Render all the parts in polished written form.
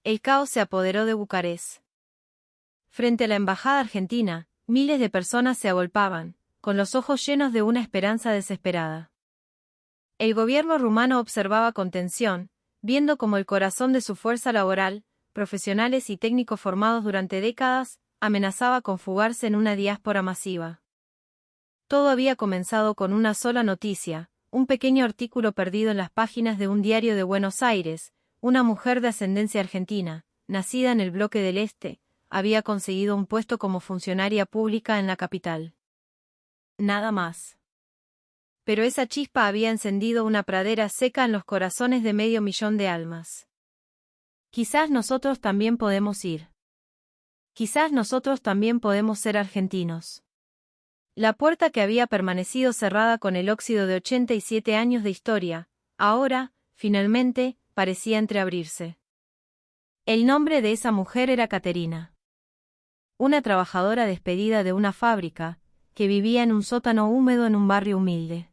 El caos se apoderó de Bucarest. Frente a la embajada argentina, miles de personas se agolpaban, con los ojos llenos de una esperanza desesperada. El gobierno rumano observaba con tensión, viendo cómo el corazón de su fuerza laboral, profesionales y técnicos formados durante décadas, amenazaba con fugarse en una diáspora masiva. Todo había comenzado con una sola noticia, un pequeño artículo perdido en las páginas de un diario de Buenos Aires. Una mujer de ascendencia argentina, nacida en el Bloque del Este, había conseguido un puesto como funcionaria pública en la capital. Nada más. Pero esa chispa había encendido una pradera seca en los corazones de 500.000 de almas. Quizás nosotros también podemos ir. Quizás nosotros también podemos ser argentinos. La puerta que había permanecido cerrada con el óxido de 87 años de historia, ahora, finalmente, parecía entreabrirse. El nombre de esa mujer era Caterina. Una trabajadora despedida de una fábrica, que vivía en un sótano húmedo en un barrio humilde.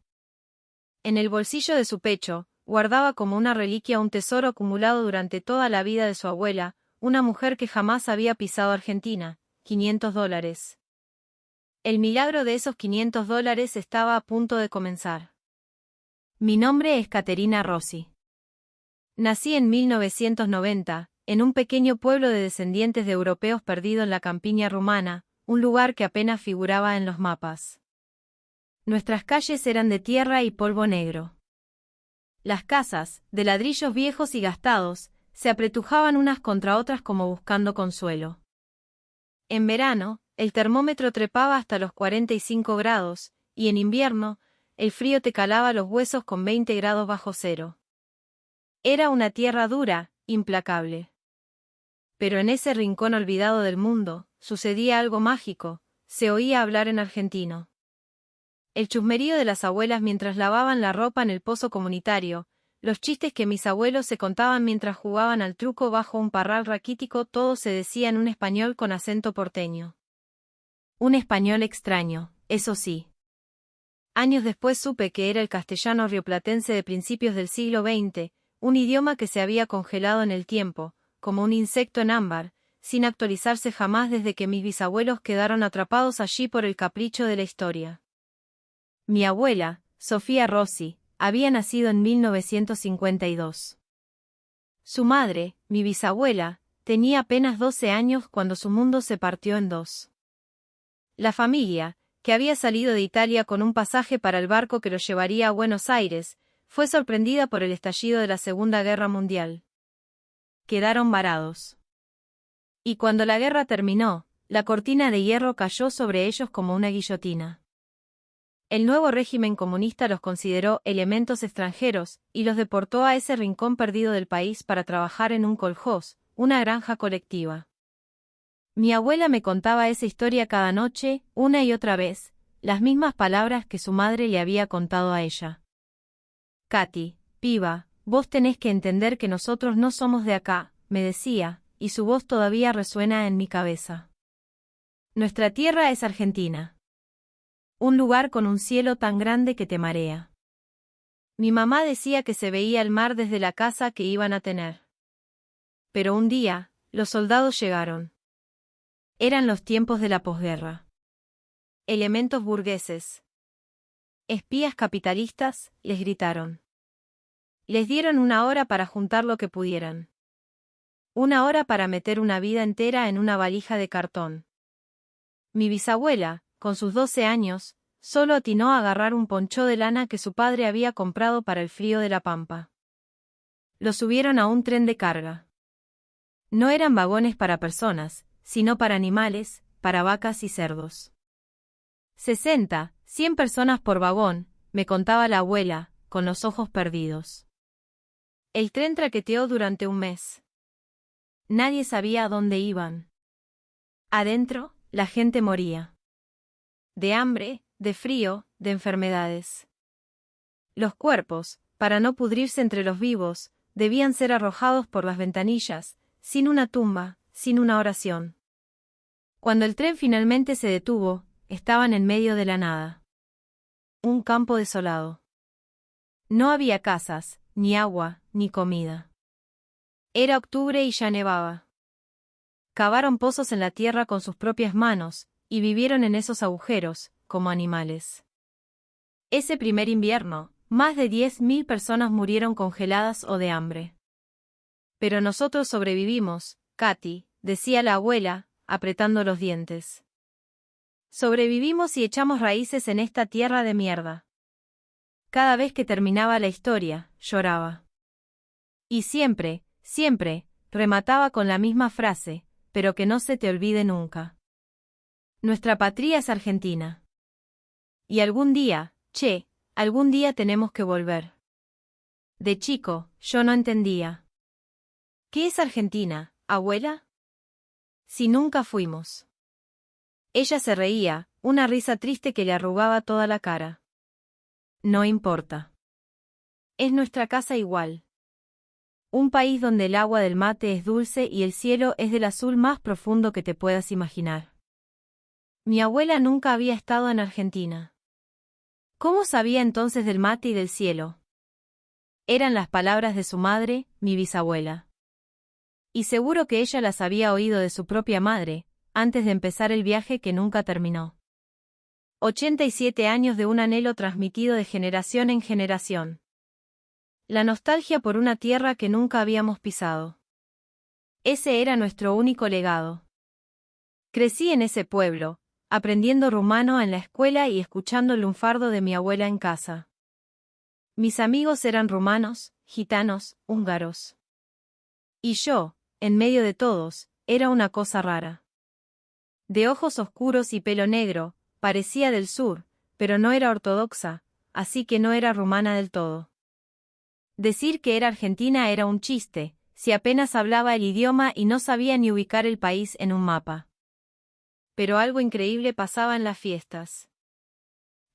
En el bolsillo de su pecho, guardaba como una reliquia un tesoro acumulado durante toda la vida de su abuela, una mujer que jamás había pisado Argentina, $500. El milagro de esos $500 estaba a punto de comenzar. Mi nombre es Caterina Rossi. Nací en 1990, en un pequeño pueblo de descendientes de europeos perdido en la campiña rumana, un lugar que apenas figuraba en los mapas. Nuestras calles eran de tierra y polvo negro. Las casas, de ladrillos viejos y gastados, se apretujaban unas contra otras como buscando consuelo. En verano, el termómetro trepaba hasta los 45 grados, y en invierno, el frío te calaba los huesos con 20 grados bajo cero. Era una tierra dura, implacable. Pero en ese rincón olvidado del mundo, sucedía algo mágico, se oía hablar en argentino. El chusmerío de las abuelas mientras lavaban la ropa en el pozo comunitario, los chistes que mis abuelos se contaban mientras jugaban al truco bajo un parral raquítico, todo se decía en un español con acento porteño. Un español extraño, eso sí. Años después supe que era el castellano rioplatense de principios del siglo XX, un idioma que se había congelado en el tiempo, como un insecto en ámbar, sin actualizarse jamás desde que mis bisabuelos quedaron atrapados allí por el capricho de la historia. Mi abuela, Sofía Rossi, había nacido en 1952. Su madre, mi bisabuela, tenía apenas 12 años cuando su mundo se partió en dos. La familia, que había salido de Italia con un pasaje para el barco que lo llevaría a Buenos Aires, fue sorprendida por el estallido de la Segunda Guerra Mundial. Quedaron varados. Y cuando la guerra terminó, la cortina de hierro cayó sobre ellos como una guillotina. El nuevo régimen comunista los consideró elementos extranjeros y los deportó a ese rincón perdido del país para trabajar en un koljós, una granja colectiva. Mi abuela me contaba esa historia cada noche, una y otra vez, las mismas palabras que su madre le había contado a ella. Katy, piba, vos tenés que entender que nosotros no somos de acá, me decía, y su voz todavía resuena en mi cabeza. Nuestra tierra es Argentina. Un lugar con un cielo tan grande que te marea. Mi mamá decía que se veía el mar desde la casa que iban a tener. Pero un día, los soldados llegaron. Eran los tiempos de la posguerra. Elementos burgueses. Espías capitalistas, les gritaron. Les dieron 1 hora para juntar lo que pudieran. 1 hora para meter una vida entera en una valija de cartón. Mi bisabuela, con sus 12 años, solo atinó a agarrar un ponchó de lana que su padre había comprado para el frío de la pampa. Lo subieron a un tren de carga. No eran vagones para personas, sino para animales, para vacas y cerdos. 60, 100 personas por vagón, me contaba la abuela, con los ojos perdidos. El tren traqueteó durante un mes. Nadie sabía a dónde iban. Adentro, la gente moría. De hambre, de frío, de enfermedades. Los cuerpos, para no pudrirse entre los vivos, debían ser arrojados por las ventanillas, sin una tumba, sin una oración. Cuando el tren finalmente se detuvo, estaban en medio de la nada. Un campo desolado. No había casas, ni agua, ni comida. Era octubre y ya nevaba. Cavaron pozos en la tierra con sus propias manos, y vivieron en esos agujeros, como animales. Ese primer invierno, más de 10.000 personas murieron congeladas o de hambre. Pero nosotros sobrevivimos, Katy, decía la abuela, apretando los dientes. Sobrevivimos y echamos raíces en esta tierra de mierda. Cada vez que terminaba la historia, lloraba. Y siempre, remataba con la misma frase, pero que no se te olvide nunca. Nuestra patria es Argentina. Y algún día, algún día tenemos que volver. De chico, yo no entendía. ¿Qué es Argentina, abuela? Si nunca fuimos. Ella se reía, una risa triste que le arrugaba toda la cara. No importa. Es nuestra casa igual. Un país donde el agua del mate es dulce y el cielo es del azul más profundo que te puedas imaginar. Mi abuela nunca había estado en Argentina. ¿Cómo sabía entonces del mate y del cielo? Eran las palabras de su madre, mi bisabuela. Y seguro que ella las había oído de su propia madre, antes de empezar el viaje que nunca terminó. 87 años de un anhelo transmitido de generación en generación. La nostalgia por una tierra que nunca habíamos pisado. Ese era nuestro único legado. Crecí en ese pueblo, aprendiendo rumano en la escuela y escuchando el lunfardo de mi abuela en casa. Mis amigos eran rumanos, gitanos, húngaros. Y yo, en medio de todos, era una cosa rara. De ojos oscuros y pelo negro, parecía del sur, pero no era ortodoxa, así que no era rumana del todo. Decir que era argentina era un chiste, si apenas hablaba el idioma y no sabía ni ubicar el país en un mapa. Pero algo increíble pasaba en las fiestas.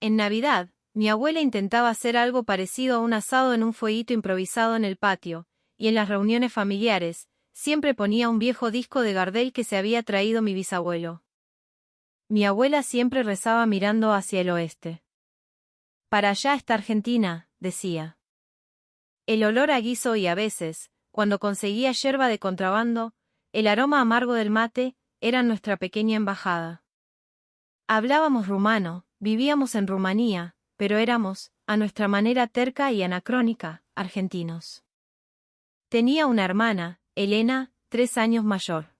En Navidad, mi abuela intentaba hacer algo parecido a un asado en un fueguito improvisado en el patio, y en las reuniones familiares, siempre ponía un viejo disco de Gardel que se había traído mi bisabuelo. Mi abuela siempre rezaba mirando hacia el oeste. Para allá está Argentina, decía. El olor a guiso y a veces, cuando conseguía yerba de contrabando, el aroma amargo del mate, era nuestra pequeña embajada. Hablábamos rumano, vivíamos en Rumanía, pero éramos, a nuestra manera terca y anacrónica, argentinos. Tenía una hermana, Elena, 3 años mayor.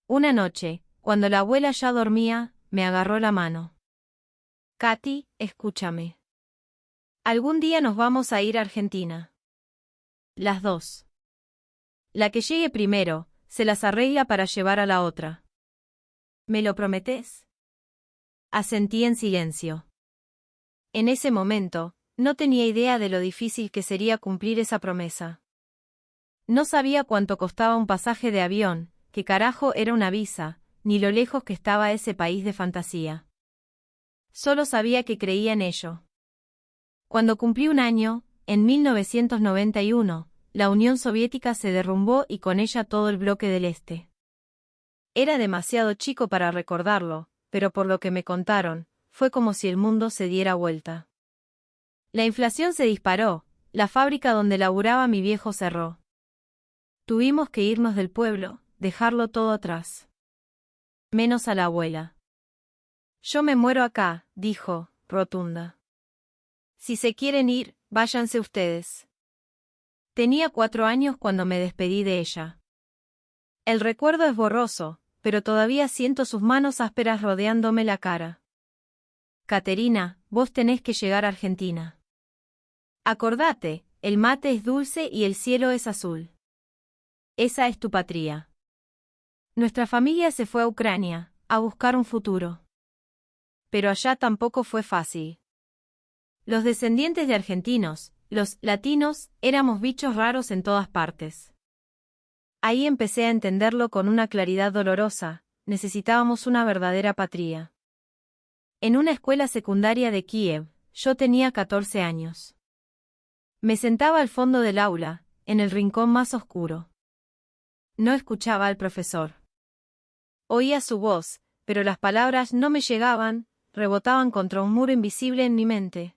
Una noche, cuando la abuela ya dormía, me agarró la mano. Katy, escúchame. Algún día nos vamos a ir a Argentina. Las dos. La que llegue primero, se las arregla para llevar a la otra. ¿Me lo prometés? Asentí en silencio. En ese momento, no tenía idea de lo difícil que sería cumplir esa promesa. No sabía cuánto costaba un pasaje de avión, qué carajo era una visa, ni lo lejos que estaba ese país de fantasía. Solo sabía que creía en ello. Cuando cumplí 1 año, en 1991, la Unión Soviética se derrumbó y con ella todo el bloque del Este. Era demasiado chico para recordarlo, pero por lo que me contaron, fue como si el mundo se diera vuelta. La inflación se disparó, la fábrica donde laburaba mi viejo cerró. Tuvimos que irnos del pueblo, dejarlo todo atrás. Menos a la abuela. Yo me muero acá, dijo, rotunda. Si se quieren ir, váyanse ustedes. Tenía 4 años cuando me despedí de ella. El recuerdo es borroso, pero todavía siento sus manos ásperas rodeándome la cara. Caterina, vos tenés que llegar a Argentina. Acordate, el mate es dulce y el cielo es azul. Esa es tu patria. Nuestra familia se fue a Ucrania, a buscar un futuro. Pero allá tampoco fue fácil. Los descendientes de argentinos, los latinos, éramos bichos raros en todas partes. Ahí empecé a entenderlo con una claridad dolorosa, necesitábamos una verdadera patria. En una escuela secundaria de Kiev, yo tenía 14 años. Me sentaba al fondo del aula, en el rincón más oscuro. No escuchaba al profesor. Oía su voz, pero las palabras no me llegaban, rebotaban contra un muro invisible en mi mente.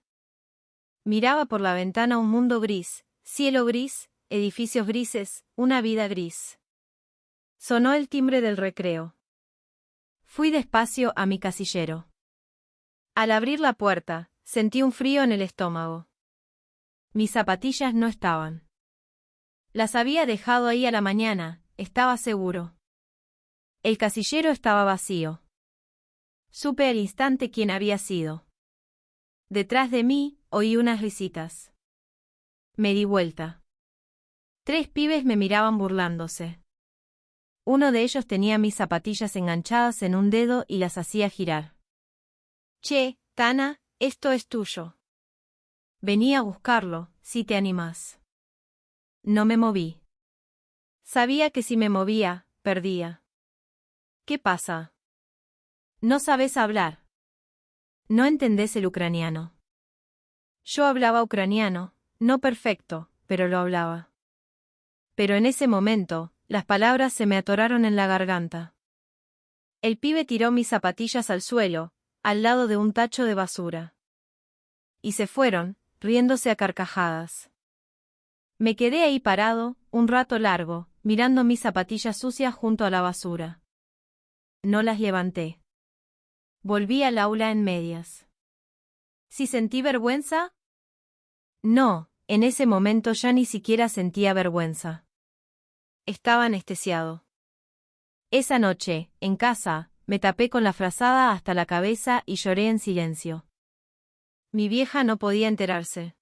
Miraba por la ventana un mundo gris, cielo gris, edificios grises, una vida gris. Sonó el timbre del recreo. Fui despacio a mi casillero. Al abrir la puerta, sentí un frío en el estómago. Mis zapatillas no estaban. Las había dejado ahí a la mañana, estaba seguro. El casillero estaba vacío. Supe al instante quién había sido. Detrás de mí, oí unas risitas. Me di vuelta. 3 pibes me miraban burlándose. Uno de ellos tenía mis zapatillas enganchadas en un dedo y las hacía girar. Che, Tana, esto es tuyo. Vení a buscarlo, si te animás. No me moví. Sabía que si me movía, perdía. ¿Qué pasa? No sabes hablar. No entendés el ucraniano. Yo hablaba ucraniano, no perfecto, pero lo hablaba. Pero en ese momento, las palabras se me atoraron en la garganta. El pibe tiró mis zapatillas al suelo, al lado de un tacho de basura. Y se fueron, riéndose a carcajadas. Me quedé ahí parado, un rato largo, mirando mis zapatillas sucias junto a la basura. No las levanté. Volví al aula en medias. ¿Sí sentí vergüenza? No, en ese momento ya ni siquiera sentía vergüenza. Estaba anestesiado. Esa noche, en casa, me tapé con la frazada hasta la cabeza y lloré en silencio. Mi vieja no podía enterarse.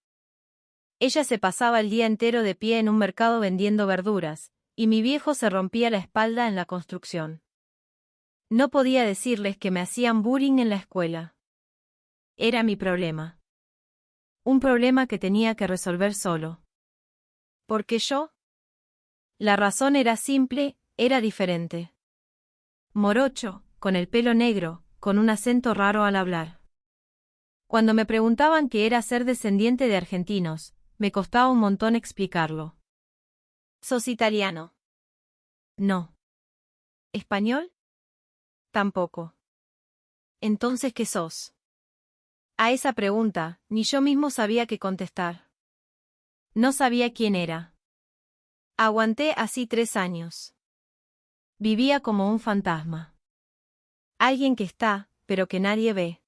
Ella se pasaba el día entero de pie en un mercado vendiendo verduras, y mi viejo se rompía la espalda en la construcción. No podía decirles que me hacían bullying en la escuela. Era mi problema. Un problema que tenía que resolver solo. ¿Por qué yo? La razón era simple, era diferente. Morocho, con el pelo negro, con un acento raro al hablar. Cuando me preguntaban qué era ser descendiente de argentinos, me costaba un montón explicarlo. ¿Sos italiano? No. ¿Español? Tampoco. ¿Entonces qué sos? A esa pregunta, ni yo mismo sabía qué contestar. No sabía quién era. Aguanté así 3 años. Vivía como un fantasma. Alguien que está, pero que nadie ve.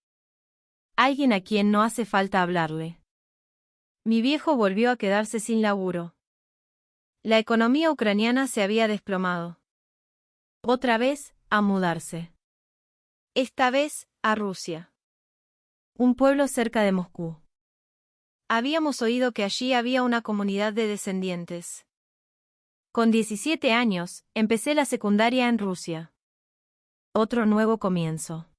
Alguien a quien no hace falta hablarle. Mi viejo volvió a quedarse sin laburo. La economía ucraniana se había desplomado. Otra vez, a mudarse. Esta vez, a Rusia. Un pueblo cerca de Moscú. Habíamos oído que allí había una comunidad de descendientes. Con 17 años, empecé la secundaria en Rusia. Otro nuevo comienzo.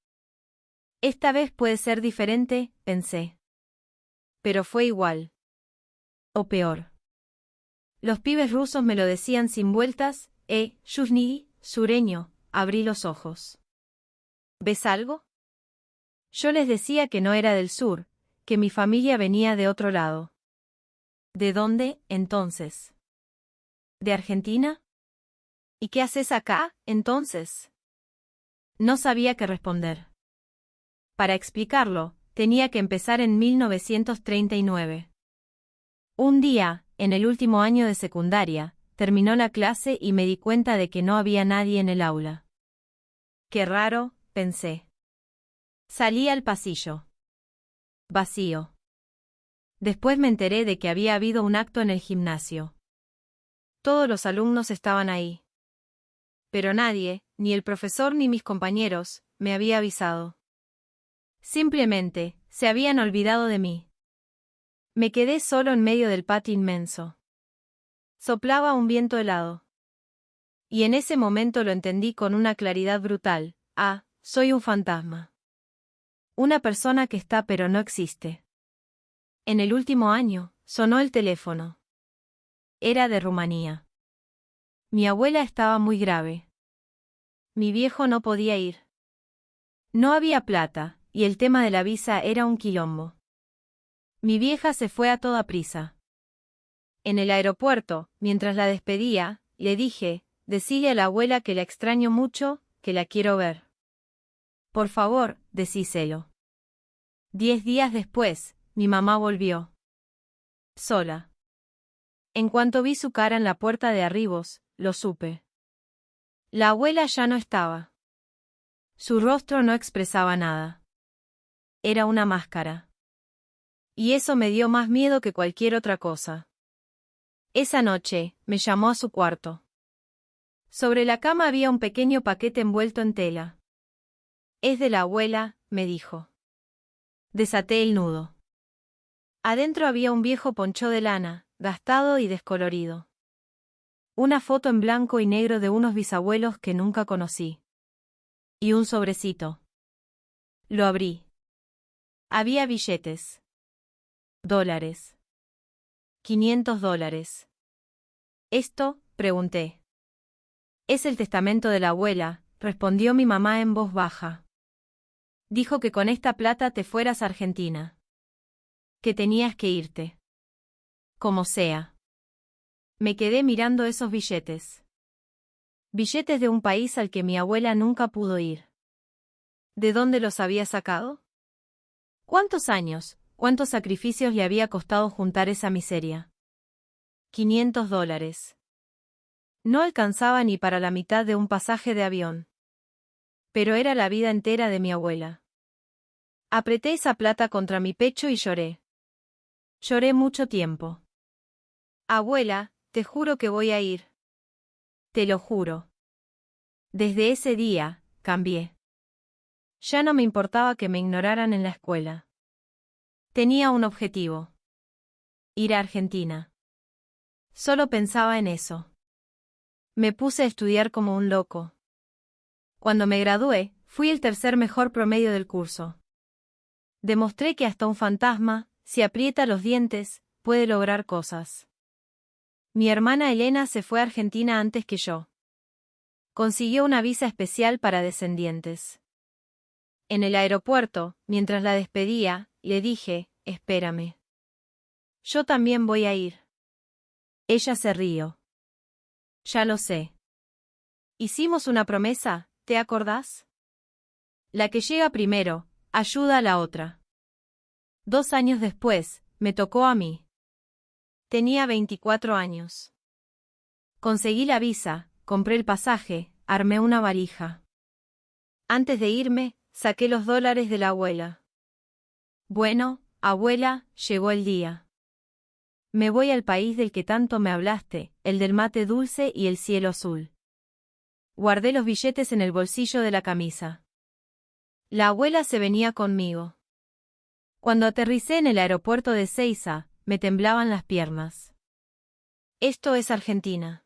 Esta vez puede ser diferente, pensé. Pero fue igual. O peor. Los pibes rusos me lo decían sin vueltas, Yuzhny, sureño, abrí los ojos. ¿Ves algo? Yo les decía que no era del sur, que mi familia venía de otro lado. ¿De dónde, entonces? ¿De Argentina? ¿Y qué haces acá, entonces? No sabía qué responder. Para explicarlo, tenía que empezar en 1939. Un día, en el último año de secundaria, terminó la clase y me di cuenta de que no había nadie en el aula. Qué raro, pensé. Salí al pasillo. Vacío. Después me enteré de que había habido un acto en el gimnasio. Todos los alumnos estaban ahí. Pero nadie, ni el profesor ni mis compañeros, me había avisado. Simplemente, se habían olvidado de mí. Me quedé solo en medio del patio inmenso. Soplaba un viento helado. Y en ese momento lo entendí con una claridad brutal. Soy un fantasma. Una persona que está pero no existe. En el último año, sonó el teléfono. Era de Rumanía. Mi abuela estaba muy grave. Mi viejo no podía ir. No había plata, y el tema de la visa era un quilombo. Mi vieja se fue a toda prisa. En el aeropuerto, mientras la despedía, le dije, decile a la abuela que la extraño mucho, que la quiero ver. Por favor, decíselo. 10 días después, mi mamá volvió. Sola. En cuanto vi su cara en la puerta de Arribos, lo supe. La abuela ya no estaba. Su rostro no expresaba nada. Era una máscara. Y eso me dio más miedo que cualquier otra cosa. Esa noche, me llamó a su cuarto. Sobre la cama había un pequeño paquete envuelto en tela. Es de la abuela, me dijo. Desaté el nudo. Adentro había un viejo poncho de lana, gastado y descolorido. Una foto en blanco y negro de unos bisabuelos que nunca conocí. Y un sobrecito. Lo abrí. Había billetes. $. $500. ¿Esto? Pregunté. Es el testamento de la abuela, respondió mi mamá en voz baja. Dijo que con esta plata te fueras a Argentina. Que tenías que irte. Como sea. Me quedé mirando esos billetes. Billetes de un país al que mi abuela nunca pudo ir. ¿De dónde los había sacado? ¿Cuántos años, cuántos sacrificios le había costado juntar esa miseria? $500. No alcanzaba ni para la mitad de un pasaje de avión. Pero era la vida entera de mi abuela. Apreté esa plata contra mi pecho y lloré. Lloré mucho tiempo. Abuela, te juro que voy a ir. Te lo juro. Desde ese día, cambié. Ya no me importaba que me ignoraran en la escuela. Tenía un objetivo. Ir a Argentina. Solo pensaba en eso. Me puse a estudiar como un loco. Cuando me gradué, fui el tercer mejor promedio del curso. Demostré que hasta un fantasma, si aprieta los dientes, puede lograr cosas. Mi hermana Elena se fue a Argentina antes que yo. Consiguió una visa especial para descendientes. En el aeropuerto, mientras la despedía, le dije, espérame. Yo también voy a ir. Ella se rió. Ya lo sé. Hicimos una promesa, ¿te acordás? La que llega primero, ayuda a la otra. 2 años después, me tocó a mí. Tenía 24 años. Conseguí la visa, compré el pasaje, armé una valija. Antes de irme, saqué los $. De la abuela. Bueno, abuela, llegó el día. Me voy al país del que tanto me hablaste, el del mate dulce y el cielo azul. Guardé los billetes en el bolsillo de la camisa. La abuela se venía conmigo. Cuando aterricé en el aeropuerto de Ezeiza, me temblaban las piernas. Esto es Argentina.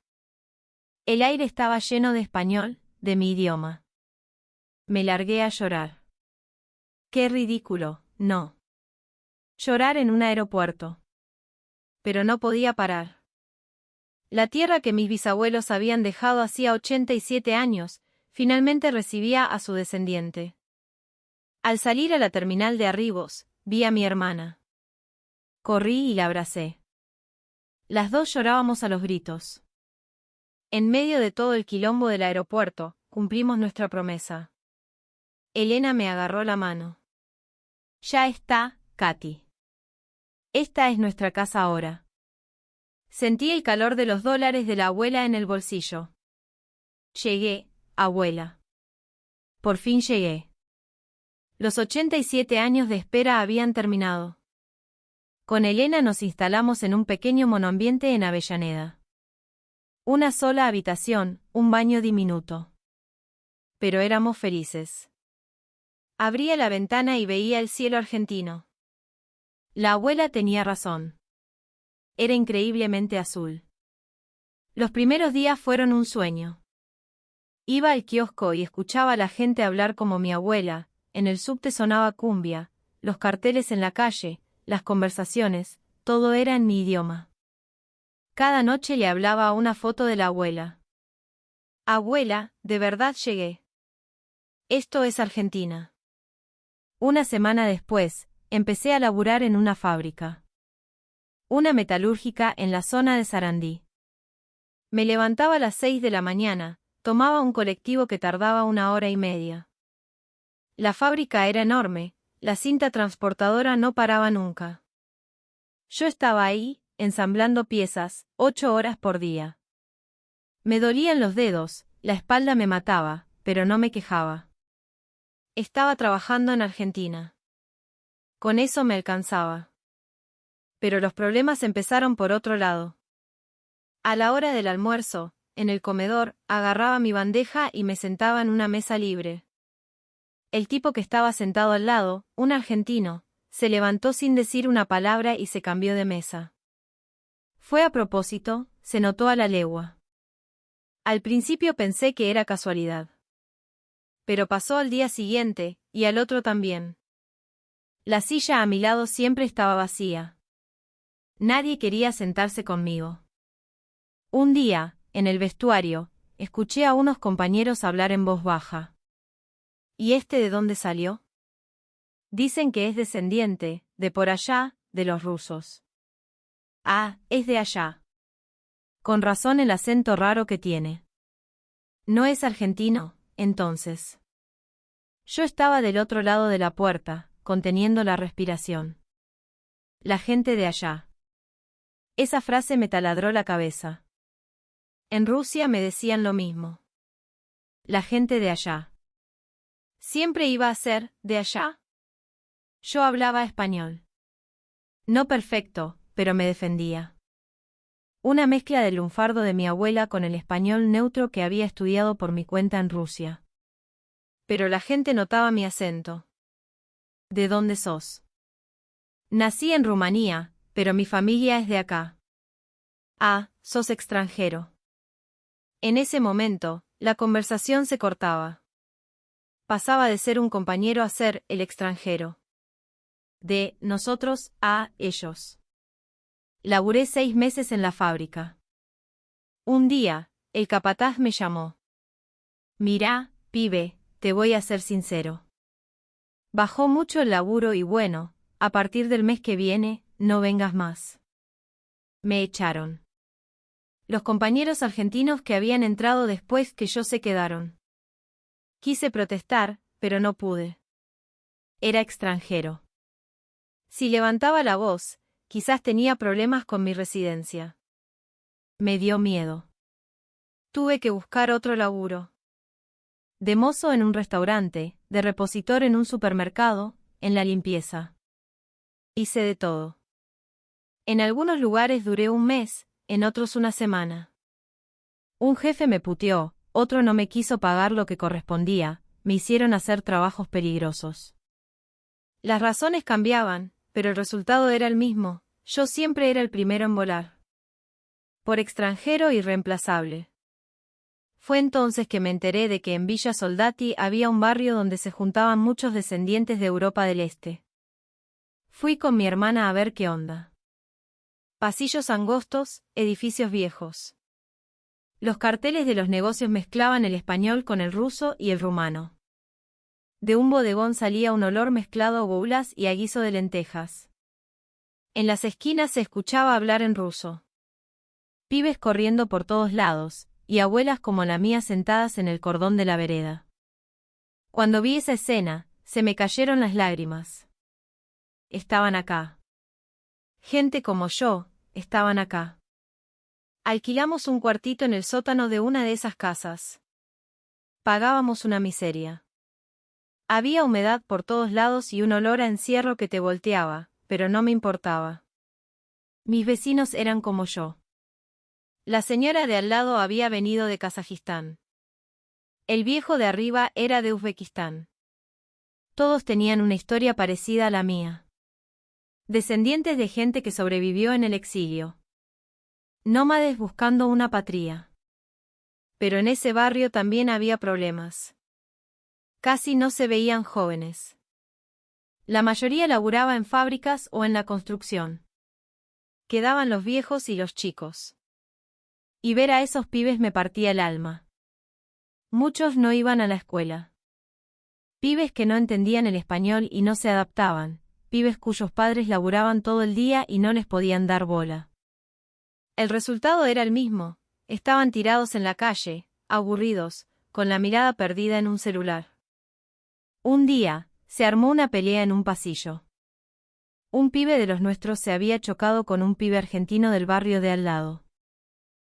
El aire estaba lleno de español, de mi idioma. Me largué a llorar. Qué ridículo, ¿no? Llorar en un aeropuerto. Pero no podía parar. La tierra que mis bisabuelos habían dejado hacía 87 años, finalmente recibía a su descendiente. Al salir a la terminal de Arribos, vi a mi hermana. Corrí y la abracé. Las dos llorábamos a los gritos. En medio de todo el quilombo del aeropuerto, cumplimos nuestra promesa. Elena me agarró la mano. Ya está, Katy. Esta es nuestra casa ahora. Sentí el calor de los $. De la abuela en el bolsillo. Llegué, abuela. Por fin llegué. Los 87 años de espera habían terminado. Con Elena nos instalamos en un pequeño monoambiente en Avellaneda. Una sola habitación, un baño diminuto. Pero éramos felices. Abría la ventana y veía el cielo argentino. La abuela tenía razón. Era increíblemente azul. Los primeros días fueron un sueño. Iba al kiosco y escuchaba a la gente hablar como mi abuela, en el subte sonaba cumbia, los carteles en la calle, las conversaciones, todo era en mi idioma. Cada noche le hablaba a una foto de la abuela. Abuela, de verdad llegué. Esto es Argentina. Una semana después, empecé a laburar en una fábrica. Una metalúrgica en la zona de Sarandí. Me levantaba a las 6 de la mañana, tomaba un colectivo que tardaba 1 hora y media. La fábrica era enorme, la cinta transportadora no paraba nunca. Yo estaba ahí, ensamblando piezas, 8 horas por día. Me dolían los dedos, la espalda me mataba, pero no me quejaba. Estaba trabajando en Argentina. Con eso me alcanzaba. Pero los problemas empezaron por otro lado. A la hora del almuerzo, en el comedor, agarraba mi bandeja y me sentaba en una mesa libre. El tipo que estaba sentado al lado, un argentino, se levantó sin decir una palabra y se cambió de mesa. Fue a propósito, se notó a la legua. Al principio pensé que era casualidad. Pero pasó al día siguiente, y al otro también. La silla a mi lado siempre estaba vacía. Nadie quería sentarse conmigo. Un día, en el vestuario, escuché a unos compañeros hablar en voz baja. ¿Y este de dónde salió? Dicen que es descendiente, de por allá, de los rusos. Ah, es de allá. Con razón el acento raro que tiene. ¿No es argentino, entonces? Yo estaba del otro lado de la puerta, conteniendo la respiración. La gente de allá. Esa frase me taladró la cabeza. En Rusia me decían lo mismo. La gente de allá. ¿Siempre iba a ser de allá? Yo hablaba español. No perfecto, pero me defendía. Una mezcla del lunfardo de mi abuela con el español neutro que había estudiado por mi cuenta en Rusia. Pero la gente notaba mi acento. ¿De dónde sos? Nací en Rumanía, pero mi familia es de acá. Ah, sos extranjero. En ese momento, la conversación se cortaba. Pasaba de ser un compañero a ser el extranjero. De nosotros a ellos. Laburé 6 meses en la fábrica. Un día, el capataz me llamó. Mirá, pibe, te voy a ser sincero. Bajó mucho el laburo y bueno, a partir del mes que viene, no vengas más. Me echaron. Los compañeros argentinos que habían entrado después que yo se quedaron. Quise protestar, pero no pude. Era extranjero. Si levantaba la voz, quizás tenía problemas con mi residencia. Me dio miedo. Tuve que buscar otro laburo. De mozo en un restaurante, de repositor en un supermercado, en la limpieza. Hice de todo. En algunos lugares duré un mes, en otros una semana. Un jefe me puteó, otro no me quiso pagar lo que correspondía, me hicieron hacer trabajos peligrosos. Las razones cambiaban, pero el resultado era el mismo, yo siempre era el primero en volar. Por extranjero irreemplazable. Fue entonces que me enteré de que en Villa Soldati había un barrio donde se juntaban muchos descendientes de Europa del Este. Fui con mi hermana a ver qué onda. Pasillos angostos, edificios viejos. Los carteles de los negocios mezclaban el español con el ruso y el rumano. De un bodegón salía un olor mezclado a boulas y a guiso de lentejas. En las esquinas se escuchaba hablar en ruso. Pibes corriendo por todos lados, y abuelas como la mía sentadas en el cordón de la vereda. Cuando vi esa escena, se me cayeron las lágrimas. Estaban acá. Gente como yo, estaban acá. Alquilamos un cuartito en el sótano de una de esas casas. Pagábamos una miseria. Había humedad por todos lados y un olor a encierro que te volteaba, pero no me importaba. Mis vecinos eran como yo. La señora de al lado había venido de Kazajistán. El viejo de arriba era de Uzbekistán. Todos tenían una historia parecida a la mía. Descendientes de gente que sobrevivió en el exilio. Nómades buscando una patria. Pero en ese barrio también había problemas. Casi no se veían jóvenes. La mayoría laburaba en fábricas o en la construcción. Quedaban los viejos y los chicos. Y ver a esos pibes me partía el alma. Muchos no iban a la escuela. Pibes que no entendían el español y no se adaptaban, pibes cuyos padres laburaban todo el día y no les podían dar bola. El resultado era el mismo, estaban tirados en la calle, aburridos, con la mirada perdida en un celular. Un día, se armó una pelea en un pasillo. Un pibe de los nuestros se había chocado con un pibe argentino del barrio de al lado.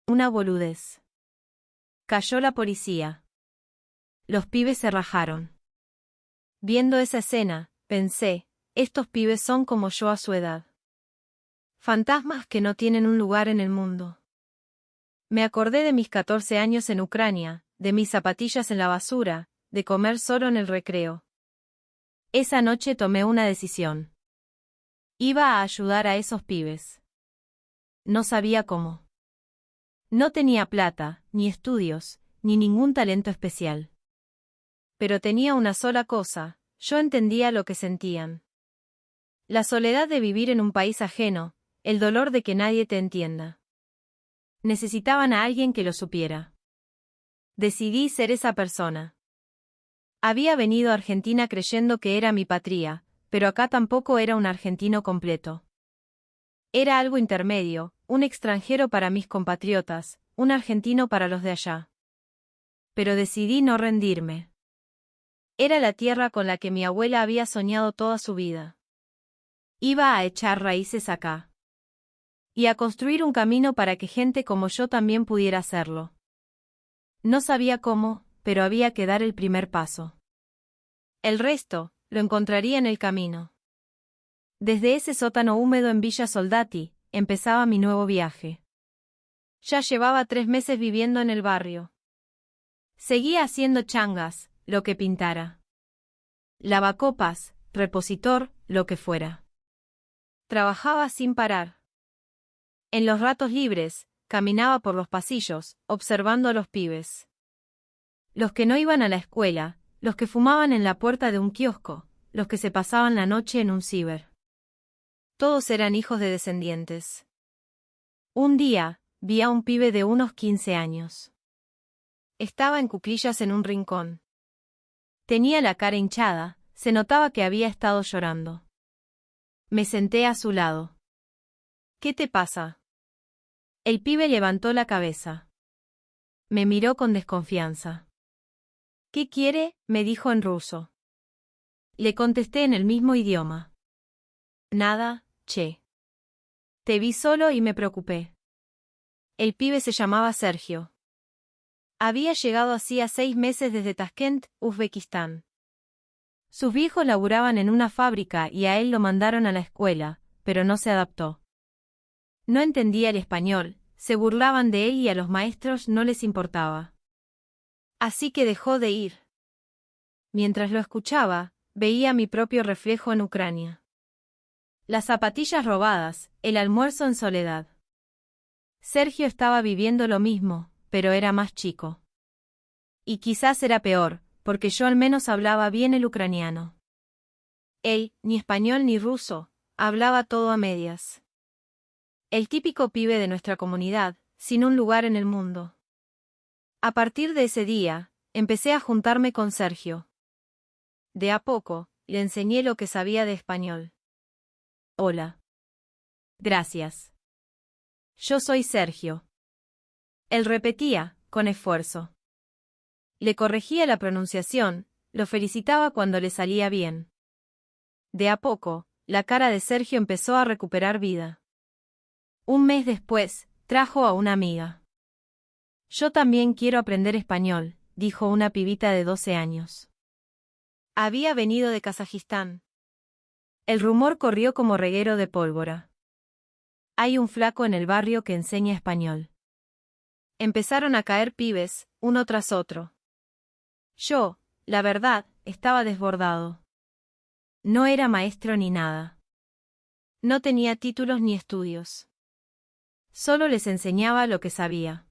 Una boludez. Cayó la policía. Los pibes se rajaron. Viendo esa escena, pensé, estos pibes son como yo a su edad. Fantasmas que no tienen un lugar en el mundo. Me acordé de mis 14 años en Ucrania, de mis zapatillas en la basura, de comer solo en el recreo. Esa noche tomé una decisión. Iba a ayudar a esos pibes. No sabía cómo. No tenía plata, ni estudios, ni ningún talento especial. Pero tenía una sola cosa, yo entendía lo que sentían. La soledad de vivir en un país ajeno, el dolor de que nadie te entienda. Necesitaban a alguien que lo supiera. Decidí ser esa persona. Había venido a Argentina creyendo que era mi patria, pero acá tampoco era un argentino completo. Era algo intermedio, un extranjero para mis compatriotas, un argentino para los de allá. Pero decidí no rendirme. Era la tierra con la que mi abuela había soñado toda su vida. Iba a echar raíces acá. Y a construir un camino para que gente como yo también pudiera hacerlo. No sabía cómo, pero había que dar el primer paso. El resto, lo encontraría en el camino. Desde ese sótano húmedo en Villa Soldati, empezaba mi nuevo viaje. Ya llevaba 3 meses viviendo en el barrio. Seguía haciendo changas, lo que pintara. Lavacopas, repositor, lo que fuera. Trabajaba sin parar. En los ratos libres, caminaba por los pasillos, observando a los pibes. Los que no iban a la escuela, los que fumaban en la puerta de un kiosco, los que se pasaban la noche en un ciber. Todos eran hijos de descendientes. Un día, vi a un pibe de unos 15 años. Estaba en cuclillas en un rincón. Tenía la cara hinchada, se notaba que había estado llorando. Me senté a su lado. ¿Qué te pasa? El pibe levantó la cabeza. Me miró con desconfianza. ¿Qué quiere?, me dijo en ruso. Le contesté en el mismo idioma. Nada, che. Te vi solo y me preocupé. El pibe se llamaba Sergio. Había llegado hacía 6 meses desde Tashkent, Uzbekistán. Sus viejos laburaban en una fábrica y a él lo mandaron a la escuela, pero no se adaptó. No entendía el español, se burlaban de él y a los maestros no les importaba. Así que dejó de ir. Mientras lo escuchaba, veía mi propio reflejo en Ucrania. Las zapatillas robadas, el almuerzo en soledad. Sergio estaba viviendo lo mismo, pero era más chico. Y quizás era peor, porque yo al menos hablaba bien el ucraniano. Él, ni español ni ruso, hablaba todo a medias. El típico pibe de nuestra comunidad, sin un lugar en el mundo. A partir de ese día, empecé a juntarme con Sergio. De a poco, le enseñé lo que sabía de español. Hola. Gracias. Yo soy Sergio. Él repetía, con esfuerzo. Le corregía la pronunciación, lo felicitaba cuando le salía bien. De a poco, la cara de Sergio empezó a recuperar vida. Un mes después, trajo a una amiga. Yo también quiero aprender español, dijo una pibita de 12 años. Había venido de Kazajistán. El rumor corrió como reguero de pólvora. Hay un flaco en el barrio que enseña español. Empezaron a caer pibes, uno tras otro. Yo, la verdad, estaba desbordado. No era maestro ni nada. No tenía títulos ni estudios. Solo les enseñaba lo que sabía.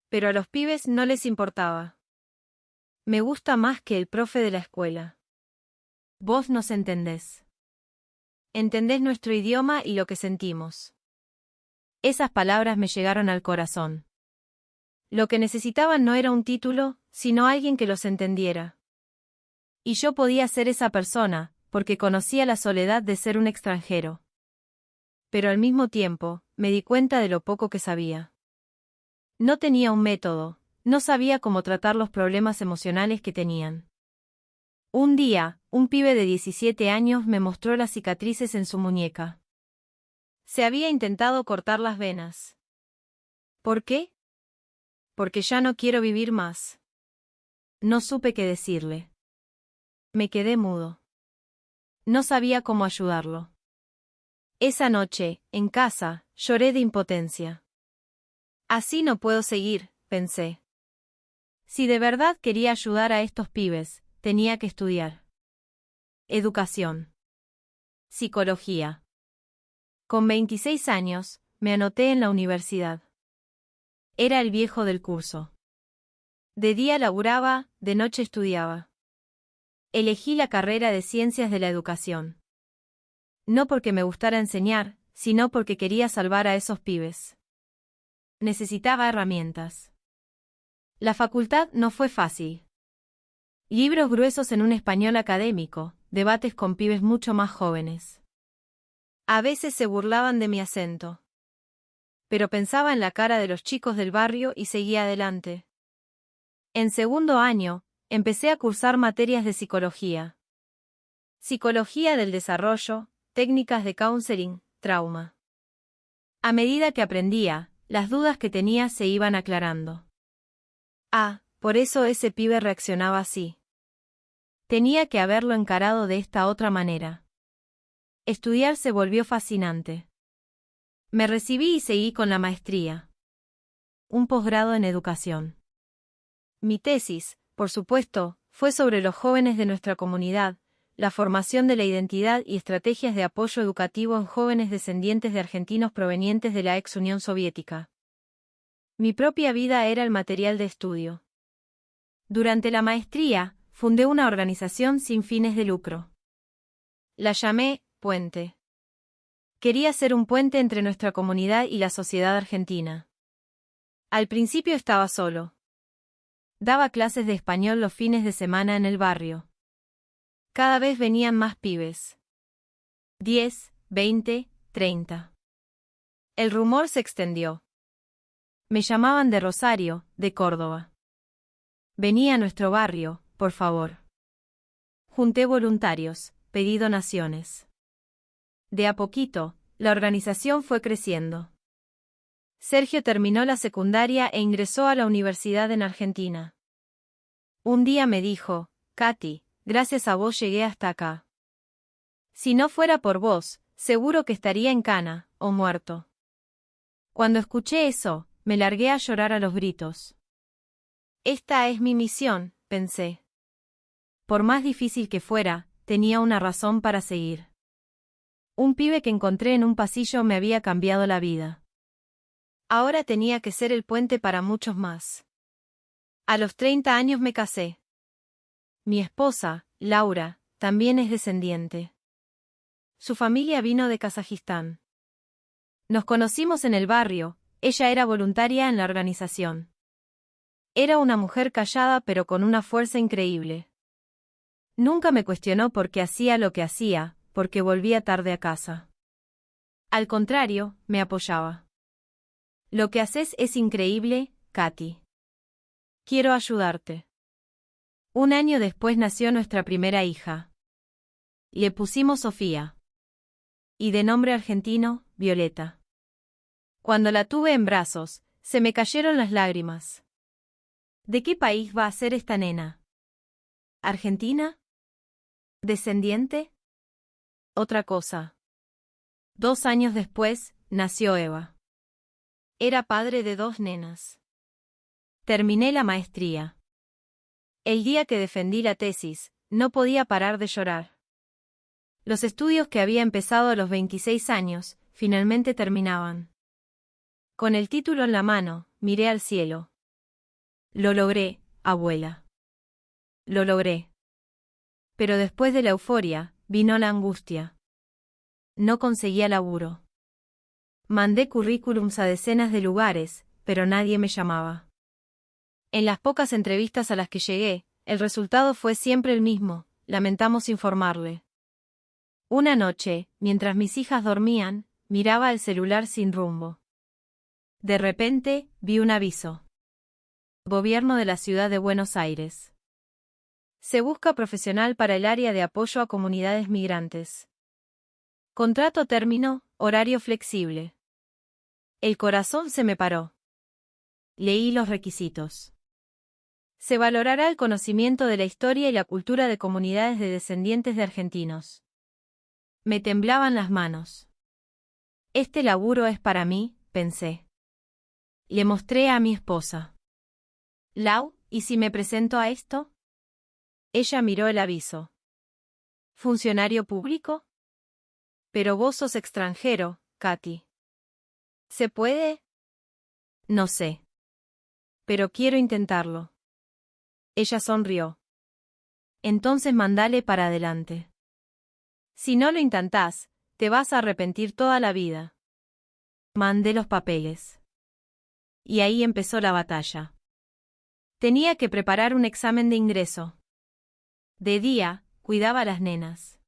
Pero a los pibes no les importaba. Me gusta más que el profe de la escuela. Vos nos entendés. Entendés nuestro idioma y lo que sentimos. Esas palabras me llegaron al corazón. Lo que necesitaban no era un título, sino alguien que los entendiera. Y yo podía ser esa persona, porque conocía la soledad de ser un extranjero. Pero al mismo tiempo, me di cuenta de lo poco que sabía. No tenía un método, no sabía cómo tratar los problemas emocionales que tenían. Un día, un pibe de 17 años me mostró las cicatrices en su muñeca. Se había intentado cortar las venas. ¿Por qué? Porque ya no quiero vivir más. No supe qué decirle. Me quedé mudo. No sabía cómo ayudarlo. Esa noche, en casa, lloré de impotencia. Así no puedo seguir, pensé. Si de verdad quería ayudar a estos pibes, tenía que estudiar. Educación. Psicología. Con 26 años, me anoté en la universidad. Era el viejo del curso. De día laburaba, de noche estudiaba. Elegí la carrera de Ciencias de la Educación. No porque me gustara enseñar, sino porque quería salvar a esos pibes. Necesitaba herramientas. La facultad no fue fácil. Libros gruesos en un español académico, debates con pibes mucho más jóvenes. A veces se burlaban de mi acento. Pero pensaba en la cara de los chicos del barrio y seguía adelante. En segundo año, empecé a cursar materias de psicología. Psicología del desarrollo, técnicas de counseling, trauma. A medida que aprendía, las dudas que tenía se iban aclarando. Por eso ese pibe reaccionaba así. Tenía que haberlo encarado de esta otra manera. Estudiar se volvió fascinante. Me recibí y seguí con la maestría. Un posgrado en educación. Mi tesis, por supuesto, fue sobre los jóvenes de nuestra comunidad, la formación de la identidad y estrategias de apoyo educativo en jóvenes descendientes de argentinos provenientes de la ex Unión Soviética. Mi propia vida era el material de estudio. Durante la maestría, fundé una organización sin fines de lucro. La llamé Puente. Quería ser un puente entre nuestra comunidad y la sociedad argentina. Al principio estaba solo. Daba clases de español los fines de semana en el barrio. Cada vez venían más pibes. 10, 20, 30. El rumor se extendió. Me llamaban de Rosario, de Córdoba. Vení a nuestro barrio, por favor. Junté voluntarios, pedí donaciones. De a poquito, la organización fue creciendo. Sergio terminó la secundaria e ingresó a la universidad en Argentina. Un día me dijo, Katy, gracias a vos llegué hasta acá. Si no fuera por vos, seguro que estaría en cana, o muerto. Cuando escuché eso, me largué a llorar a los gritos. Esta es mi misión, pensé. Por más difícil que fuera, tenía una razón para seguir. Un pibe que encontré en un pasillo me había cambiado la vida. Ahora tenía que ser el puente para muchos más. A los 30 años me casé. Mi esposa, Laura, también es descendiente. Su familia vino de Kazajistán. Nos conocimos en el barrio, ella era voluntaria en la organización. Era una mujer callada pero con una fuerza increíble. Nunca me cuestionó por qué hacía lo que hacía, porque volvía tarde a casa. Al contrario, me apoyaba. Lo que haces es increíble, Katy. Quiero ayudarte. Un año después nació nuestra primera hija. Le pusimos Sofía. Y de nombre argentino, Violeta. Cuando la tuve en brazos, se me cayeron las lágrimas. ¿De qué país va a ser esta nena? ¿Argentina? ¿Descendiente? Otra cosa. 2 años después, nació Eva. Era padre de 2 nenas. Terminé la maestría. El día que defendí la tesis, no podía parar de llorar. Los estudios que había empezado a los 26 años, finalmente terminaban. Con el título en la mano, miré al cielo. Lo logré, abuela. Lo logré. Pero después de la euforia, vino la angustia. No conseguía laburo. Mandé currículums a decenas de lugares, pero nadie me llamaba. En las pocas entrevistas a las que llegué, el resultado fue siempre el mismo, lamentamos informarle. Una noche, mientras mis hijas dormían, miraba el celular sin rumbo. De repente, vi un aviso. Gobierno de la Ciudad de Buenos Aires. Se busca profesional para el área de apoyo a comunidades migrantes. Contrato término, horario flexible. El corazón se me paró. Leí los requisitos. Se valorará el conocimiento de la historia y la cultura de comunidades de descendientes de argentinos. Me temblaban las manos. Este laburo es para mí, pensé. Le mostré a mi esposa. Lau, ¿y si me presento a esto? Ella miró el aviso. ¿Funcionario público? Pero vos sos extranjero, Katy. ¿Se puede? No sé. Pero quiero intentarlo. Ella sonrió. Entonces mandale para adelante. Si no lo intentás, te vas a arrepentir toda la vida. Mandé los papeles. Y ahí empezó la batalla. Tenía que preparar un examen de ingreso. De día, cuidaba a las nenas.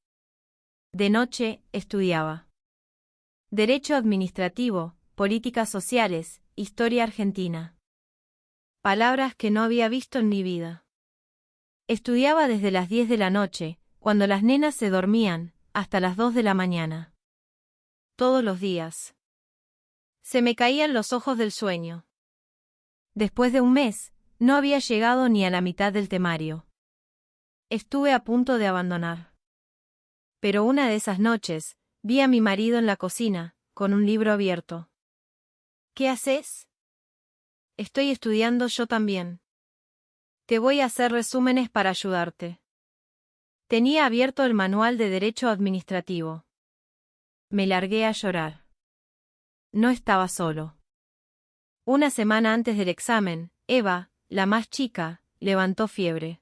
De noche, estudiaba. Derecho administrativo, políticas sociales, historia argentina. Palabras que no había visto en mi vida. Estudiaba desde las 10 de la noche, cuando las nenas se dormían, hasta las 2 de la mañana. Todos los días. Se me caían los ojos del sueño. Después de un mes, no había llegado ni a la mitad del temario. Estuve a punto de abandonar. Pero una de esas noches, vi a mi marido en la cocina, con un libro abierto. ¿Qué haces? Estoy estudiando yo también. Te voy a hacer resúmenes para ayudarte. Tenía abierto el manual de Derecho Administrativo. Me largué a llorar. No estaba solo. Una semana antes del examen, Eva, la más chica, levantó fiebre.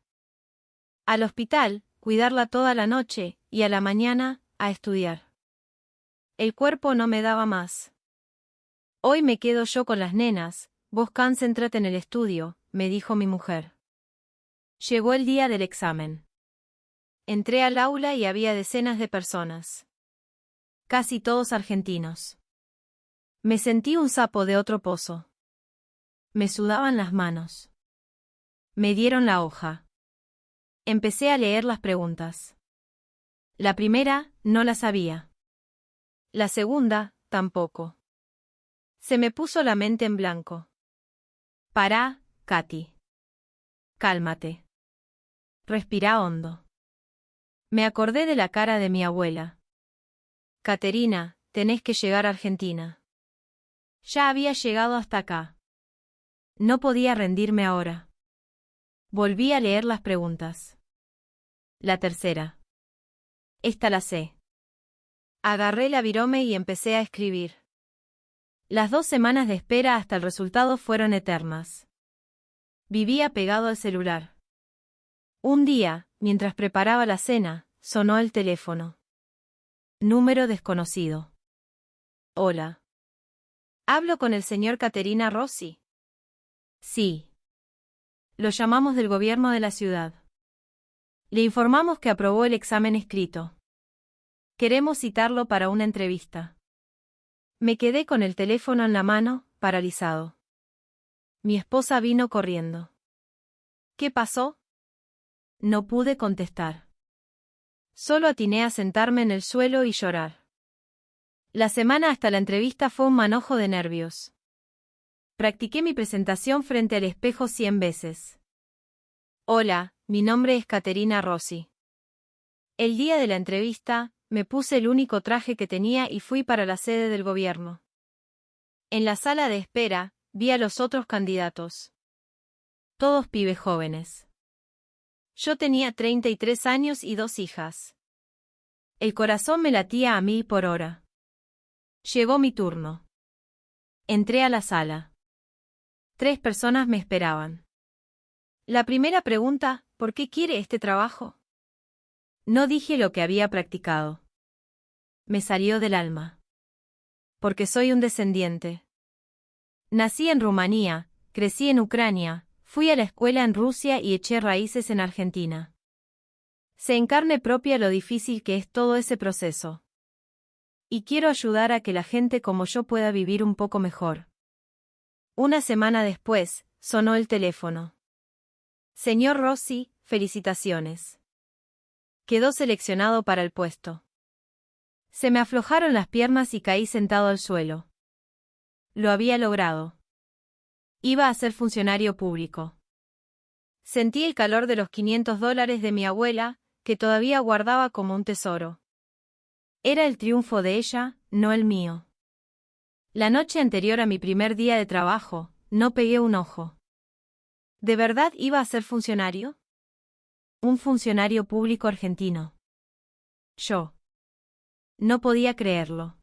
Al hospital, cuidarla toda la noche, y a la mañana, a estudiar. El cuerpo no me daba más. Hoy me quedo yo con las nenas, vos concéntrate en el estudio, me dijo mi mujer. Llegó el día del examen. Entré al aula y había decenas de personas. Casi todos argentinos. Me sentí un sapo de otro pozo. Me sudaban las manos. Me dieron la hoja. Empecé a leer las preguntas. La primera, no la sabía. La segunda, tampoco. Se me puso la mente en blanco. Pará, Katy. Cálmate. Respirá hondo. Me acordé de la cara de mi abuela. Caterina, tenés que llegar a Argentina. Ya había llegado hasta acá. No podía rendirme ahora. Volví a leer las preguntas. La tercera. Esta la sé. Agarré la virome y empecé a escribir. Las 2 semanas de espera hasta el resultado fueron eternas. Vivía pegado al celular. Un día, mientras preparaba la cena, sonó el teléfono. Número desconocido. Hola. ¿Hablo con el señor Caterina Rossi? Sí. Lo llamamos del gobierno de la ciudad. Le informamos que aprobó el examen escrito. Queremos citarlo para una entrevista. Me quedé con el teléfono en la mano, paralizado. Mi esposa vino corriendo. ¿Qué pasó? No pude contestar. Solo atiné a sentarme en el suelo y llorar. La semana hasta la entrevista fue un manojo de nervios. Practiqué mi presentación frente al espejo 100 veces. Hola, mi nombre es Caterina Rossi. El día de la entrevista, me puse el único traje que tenía y fui para la sede del gobierno. En la sala de espera, vi a los otros candidatos. Todos pibes jóvenes. Yo tenía 33 años y 2 hijas. El corazón me latía a 1000 por hora. Llegó mi turno. Entré a la sala. 3 personas me esperaban. La primera pregunta, ¿por qué quiere este trabajo? No dije lo que había practicado. Me salió del alma. Porque soy un descendiente. Nací en Rumanía, crecí en Ucrania, fui a la escuela en Rusia y eché raíces en Argentina. Sé en carne propia lo difícil que es todo ese proceso. Y quiero ayudar a que la gente como yo pueda vivir un poco mejor. Una semana después, sonó el teléfono. Señor Rossi, felicitaciones. Quedó seleccionado para el puesto. Se me aflojaron las piernas y caí sentado al suelo. Lo había logrado. Iba a ser funcionario público. Sentí el calor de los $500 de mi abuela, que todavía guardaba como un tesoro. Era el triunfo de ella, no el mío. La noche anterior a mi primer día de trabajo, no pegué un ojo. ¿De verdad iba a ser funcionario? Un funcionario público argentino. Yo. No podía creerlo.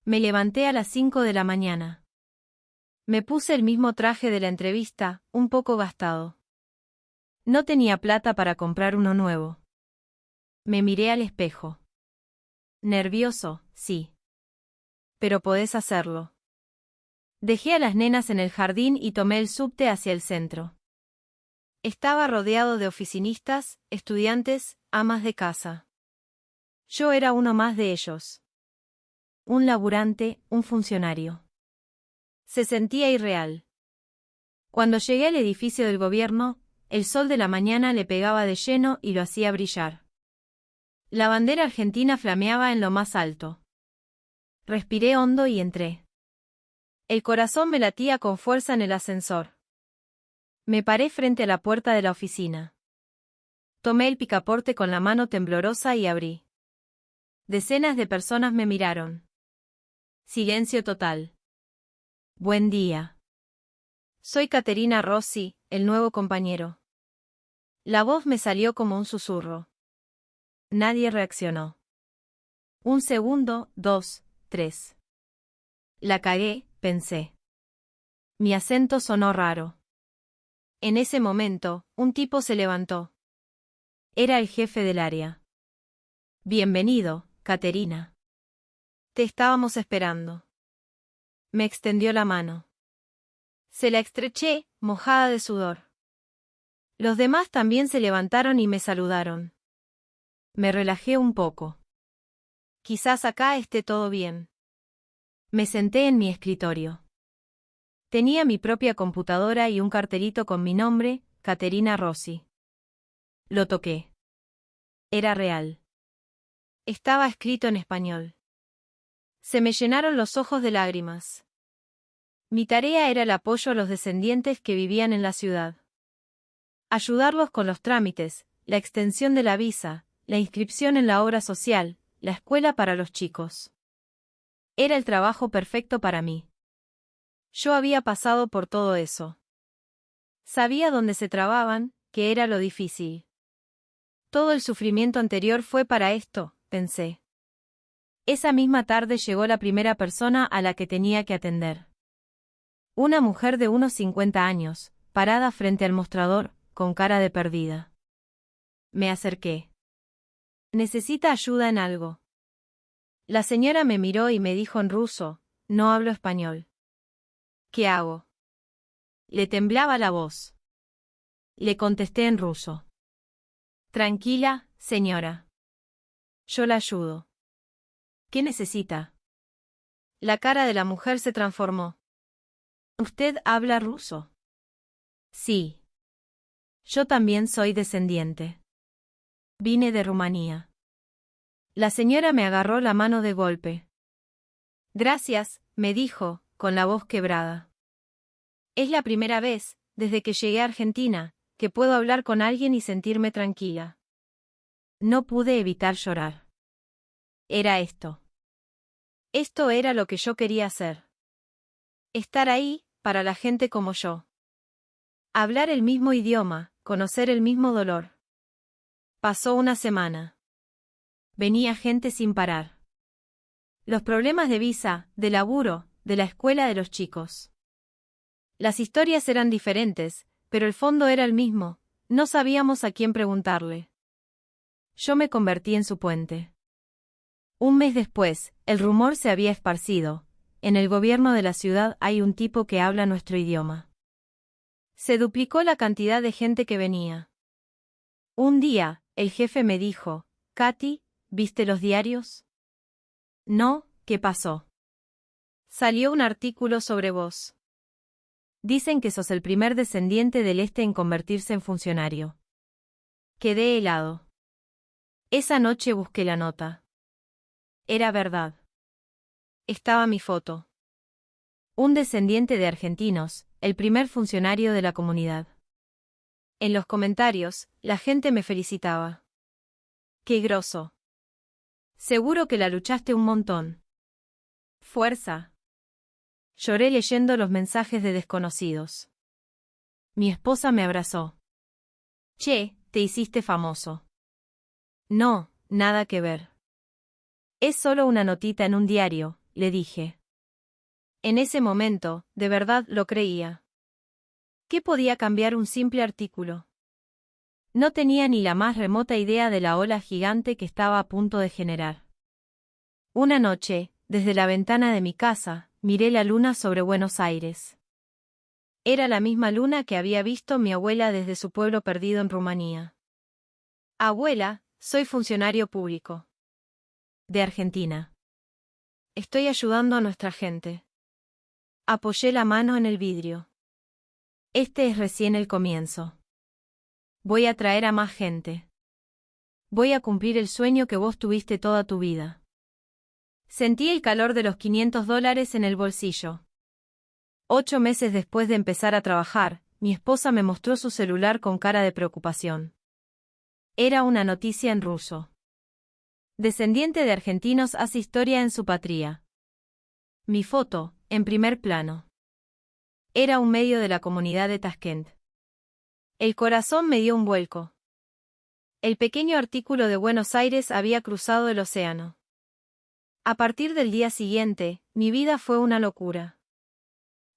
Me levanté a las 5 de la mañana. Me puse el mismo traje de la entrevista, un poco gastado. No tenía plata para comprar uno nuevo. Me miré al espejo. Nervioso, sí. Pero podés hacerlo. Dejé a las nenas en el jardín y tomé el subte hacia el centro. Estaba rodeado de oficinistas, estudiantes, amas de casa. Yo era uno más de ellos. Un laburante, un funcionario. Se sentía irreal. Cuando llegué al edificio del gobierno, el sol de la mañana le pegaba de lleno y lo hacía brillar. La bandera argentina flameaba en lo más alto. Respiré hondo y entré. El corazón me latía con fuerza en el ascensor. Me paré frente a la puerta de la oficina. Tomé el picaporte con la mano temblorosa y abrí. Decenas de personas me miraron. Silencio total. Buen día. Soy Caterina Rossi, el nuevo compañero. La voz me salió como un susurro. Nadie reaccionó. Un segundo, 2, 3. La cagué, pensé. Mi acento sonó raro. En ese momento, un tipo se levantó. Era el jefe del área. Bienvenido, Caterina. Te estábamos esperando. Me extendió la mano. Se la estreché, mojada de sudor. Los demás también se levantaron y me saludaron. Me relajé un poco. Quizás acá esté todo bien. Me senté en mi escritorio. Tenía mi propia computadora y un cartelito con mi nombre, Caterina Rossi. Lo toqué. Era real. Estaba escrito en español. Se me llenaron los ojos de lágrimas. Mi tarea era el apoyo a los descendientes que vivían en la ciudad. Ayudarlos con los trámites, la extensión de la visa, la inscripción en la obra social, la escuela para los chicos. Era el trabajo perfecto para mí. Yo había pasado por todo eso. Sabía dónde se trababan, que era lo difícil. Todo el sufrimiento anterior fue para esto, pensé. Esa misma tarde llegó la primera persona a la que tenía que atender. Una mujer de unos 50 años, parada frente al mostrador, con cara de perdida. Me acerqué. ¿Necesita ayuda en algo? La señora me miró y me dijo en ruso, no hablo español. ¿Qué hago? Le temblaba la voz. Le contesté en ruso. Tranquila, señora. Yo la ayudo. ¿Qué necesita? La cara de la mujer se transformó. ¿Usted habla ruso? Sí. Yo también soy descendiente. Vine de Rumanía. La señora me agarró la mano de golpe. Gracias, me dijo, con la voz quebrada. Es la primera vez, desde que llegué a Argentina, que puedo hablar con alguien y sentirme tranquila. No pude evitar llorar. Era esto. Esto era lo que yo quería hacer. Estar ahí, para la gente como yo. Hablar el mismo idioma, conocer el mismo dolor. Pasó una semana. Venía gente sin parar. Los problemas de visa, de laburo, de la escuela de los chicos. Las historias eran diferentes, pero el fondo era el mismo, no sabíamos a quién preguntarle. Yo me convertí en su puente. Un mes después, el rumor se había esparcido. En el gobierno de la ciudad hay un tipo que habla nuestro idioma. Se duplicó la cantidad de gente que venía. Un día, el jefe me dijo, Katy, ¿viste los diarios? No, ¿qué pasó? Salió un artículo sobre vos. Dicen que sos el primer descendiente del este en convertirse en funcionario. Quedé helado. Esa noche busqué la nota. Era verdad. Estaba mi foto. Un descendiente de argentinos, el primer funcionario de la comunidad. En los comentarios, la gente me felicitaba. ¡Qué groso! Seguro que la luchaste un montón. Fuerza. Lloré leyendo los mensajes de desconocidos. Mi esposa me abrazó. Che, te hiciste famoso. No, nada que ver. Es solo una notita en un diario, le dije. En ese momento, de verdad lo creía. ¿Qué podía cambiar un simple artículo? No tenía ni la más remota idea de la ola gigante que estaba a punto de generar. Una noche, desde la ventana de mi casa, miré la luna sobre Buenos Aires. Era la misma luna que había visto mi abuela desde su pueblo perdido en Rumanía. Abuela, soy funcionario público. De Argentina. Estoy ayudando a nuestra gente. Apoyé la mano en el vidrio. Este es recién el comienzo. Voy a traer a más gente. Voy a cumplir el sueño que vos tuviste toda tu vida. Sentí el calor de los $500 en el bolsillo. 8 meses después de empezar a trabajar, mi esposa me mostró su celular con cara de preocupación. Era una noticia en ruso. Descendiente de argentinos hace historia en su patria. Mi foto, en primer plano. Era un medio de la comunidad de Tashkent. El corazón me dio un vuelco. El pequeño artículo de Buenos Aires había cruzado el océano. A partir del día siguiente, mi vida fue una locura.